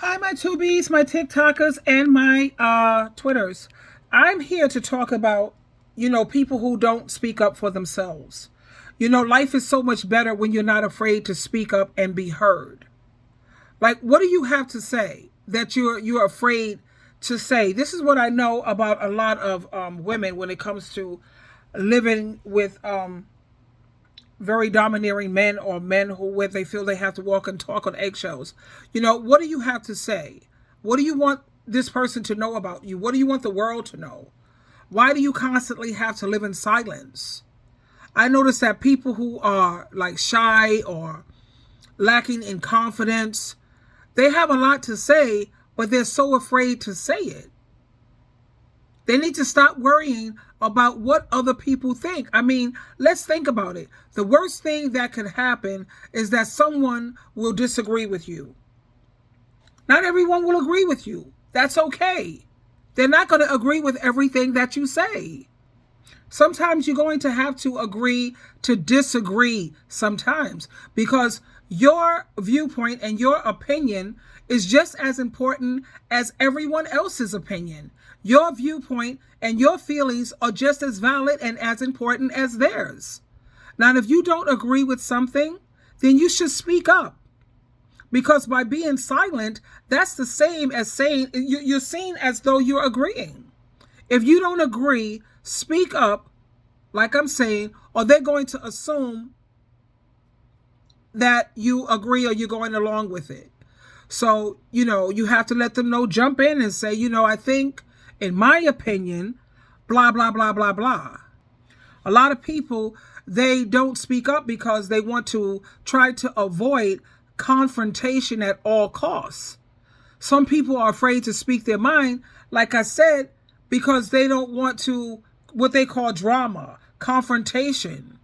Hi, my tubies, my TikTokers, and my Twitters. I'm here to talk about, people who don't speak up for themselves. Life is so much better when you're not afraid to speak up and be heard. Like, what do you have to say that you're afraid to say? This is what I know about a lot of women when it comes to living with very domineering men or men who where they feel they have to walk and talk on eggshells. What do you have to say? What do you want this person to know about you? What do you want the world to know? Why do you constantly have to live in silence? I notice that people who are like shy or lacking in confidence, they have a lot to say, but they're so afraid to say it. They need to stop worrying about what other people think. I mean, let's think about it. The worst thing that could happen is that someone will disagree with you. Not everyone will agree with you. That's okay. They're not going to agree with everything that you say. Sometimes you're going to have to agree to disagree sometimes, because your viewpoint and your opinion is just as important as everyone else's opinion. Your viewpoint and your feelings are just as valid and as important as theirs. Now, if you don't agree with something, then you should speak up. Because by being silent, that's the same as saying you're seen as though you're agreeing. If you don't agree, speak up, like I'm saying, or they're going to assume that you agree or you're going along with it. So, you have to let them know, jump in and say, I think, in my opinion, blah, blah, blah, blah, blah. A lot of people, they don't speak up because they want to try to avoid confrontation at all costs. Some people are afraid to speak their mind, like I said, because they don't want to, what they call drama, confrontation.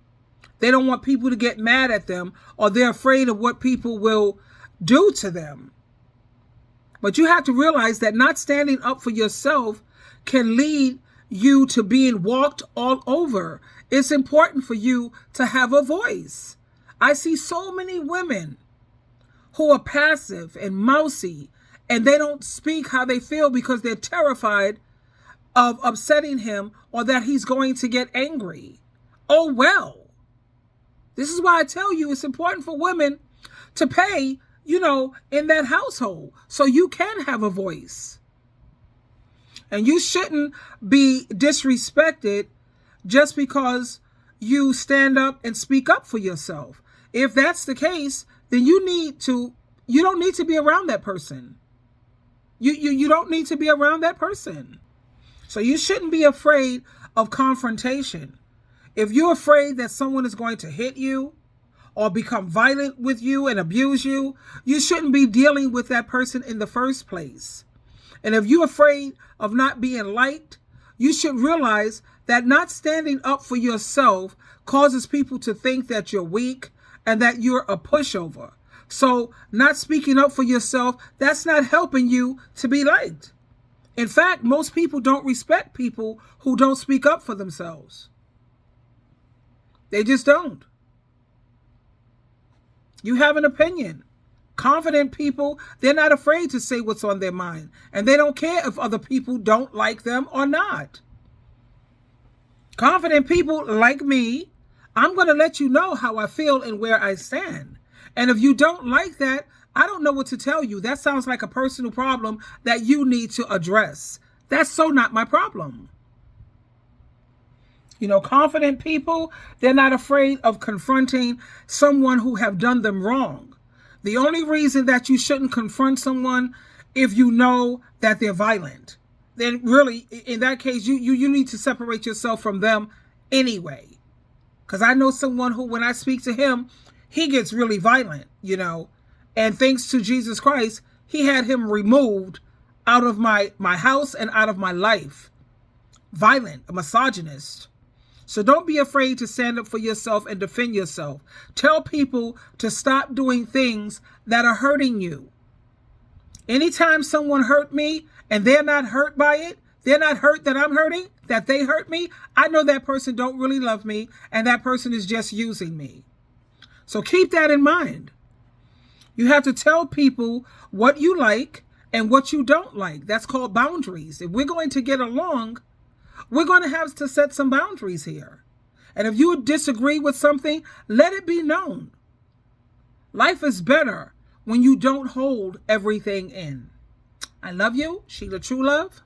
They don't want people to get mad at them, or they're afraid of what people will do to them. But you have to realize that not standing up for yourself can lead you to being walked all over. It's important for you to have a voice. I see so many women who are passive and mousy, and they don't speak how they feel because they're terrified of upsetting him or that he's going to get angry. Oh, well. This is why I tell you it's important for women to pay, in that household so you can have a voice. And you shouldn't be disrespected just because you stand up and speak up for yourself. If that's the case, then you don't need to be around that person. You don't need to be around that person. So you shouldn't be afraid of confrontation. If you're afraid that someone is going to hit you or become violent with you and abuse you, you shouldn't be dealing with that person in the first place. And if you're afraid of not being liked, you should realize that not standing up for yourself causes people to think that you're weak and that you're a pushover. So not speaking up for yourself, that's not helping you to be liked. In fact, most people don't respect people who don't speak up for themselves. They just don't. You have an opinion. Confident people, they're not afraid to say what's on their mind. And they don't care if other people don't like them or not. Confident people like me, I'm going to let you know how I feel and where I stand. And if you don't like that, I don't know what to tell you. That sounds like a personal problem that you need to address. That's so not my problem. Confident people, they're not afraid of confronting someone who have done them wrong. The only reason that you shouldn't confront someone if you know that they're violent. Then really, in that case, you need to separate yourself from them anyway. Because I know someone who, when I speak to him, he gets really violent, And thanks to Jesus Christ, he had him removed out of my house and out of my life. Violent, a misogynist. So don't be afraid to stand up for yourself and defend yourself. Tell people to stop doing things that are hurting you. Anytime someone hurt me and they're not hurt by it, they're not hurt that I'm hurting, that they hurt me, I know that person don't really love me and that person is just using me. So keep that in mind. You have to tell people what you like and what you don't like. That's called boundaries. If we're going to get along, we're going to have to set some boundaries here. And if you disagree with something, let it be known. Life is better when you don't hold everything in. I love you, Sheila True Love.